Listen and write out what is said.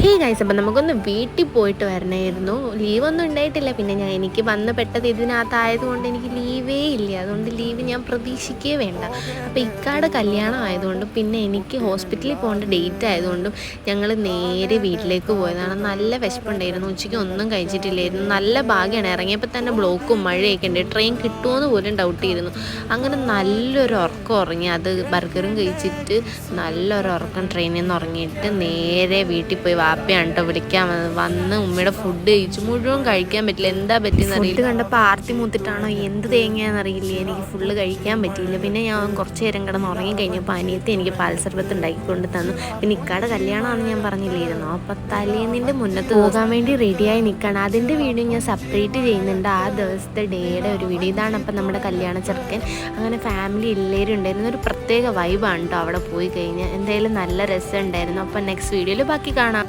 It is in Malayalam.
ഹേ ഗൈസ്, അപ്പം നമുക്കൊന്ന് വീട്ടിൽ പോയിട്ട് വരണമായിരുന്നു. ലീവൊന്നും ഉണ്ടായിട്ടില്ല. പിന്നെ എനിക്ക് വന്ന് പെട്ടത് ഇതിനകത്തായതുകൊണ്ട് എനിക്ക് ലീവേ ഇല്ല. അതുകൊണ്ട് ലീവ് ഞാൻ പ്രതീക്ഷിക്കേ വേണ്ട. അപ്പോൾ ഇക്കാടെ കല്യാണം ആയതുകൊണ്ടും പിന്നെ എനിക്ക് ഹോസ്പിറ്റലിൽ പോകേണ്ട ഡേറ്റ് ആയതുകൊണ്ടും ഞങ്ങൾ നേരെ വീട്ടിലേക്ക് പോയതാണ്. നല്ല വിശപ്പുണ്ടായിരുന്നു. ഉച്ചയ്ക്ക് ഒന്നും കഴിച്ചിട്ടില്ലായിരുന്നു. നല്ല ഭാഗ്യമാണ്, ഇറങ്ങിയപ്പോൾ തന്നെ ബ്ലോക്കും മഴയൊക്കെ ഉണ്ട്. ട്രെയിൻ കിട്ടുമോയെന്ന് പോലും ഡൗട്ട് ചെയ്യുന്നു. അങ്ങനെ നല്ലൊരു ഉറക്കം ഉറങ്ങി. അത് ബർഗറും കഴിച്ചിട്ട് നല്ലൊരു ഉറക്കം ട്രെയിനിൽ നിന്ന് ഉറങ്ങിയിട്ട് നേരെ വീട്ടിൽ പോയി. വാപ്പയാണ് കേട്ടോ വിളിക്കാൻ വന്ന് ഉമ്മയുടെ ഫുഡ് കഴിച്ചു. മുഴുവൻ കഴിക്കാൻ പറ്റില്ല, എന്താ പറ്റിയെന്ന് അറിയില്ല. കണ്ടപ്പോൾ ആർത്തി മൂത്തിട്ടാണോ എന്ത് തേങ്ങയാണെന്നറിയില്ല, എനിക്ക് ഫുള്ള് കഴിക്കാൻ പറ്റിയില്ല. പിന്നെ ഞാൻ കുറച്ച് നേരം കിടന്ന് ഉറങ്ങി കഴിഞ്ഞപ്പോൾ അനിയത്തി എനിക്ക് പാൽ സർബത്ത് ഉണ്ടാക്കിക്കൊണ്ട് തന്നു. പിന്നെ ഇക്കാടെ കല്യാണമാണെന്ന് ഞാൻ പറഞ്ഞില്ലായിരുന്നു. അപ്പം തലേന്നിൻ്റെ മുന്നത്ത് പോകാൻ വേണ്ടി റെഡിയായി നിൽക്കണം. അതിൻ്റെ വീഡിയോ ഞാൻ സെപ്പറേറ്റ് ചെയ്യുന്നുണ്ട്, ആ ദിവസത്തെ ഡേയുടെ ഒരു വീഡിയോ. ഇതാണ് അപ്പം നമ്മുടെ കല്യാണ ചെറുക്കൻ. അങ്ങനെ ഫാമിലി എല്ലാവരും ഉണ്ടായിരുന്നു. ഒരു പ്രത്യേക വൈബാണ് കേട്ടോ അവിടെ പോയി കഴിഞ്ഞാൽ. എന്തായാലും നല്ല രസമുണ്ടായിരുന്നു. അപ്പം നെക്സ്റ്റ് വീഡിയോയിൽ ബാക്കി കാണാം.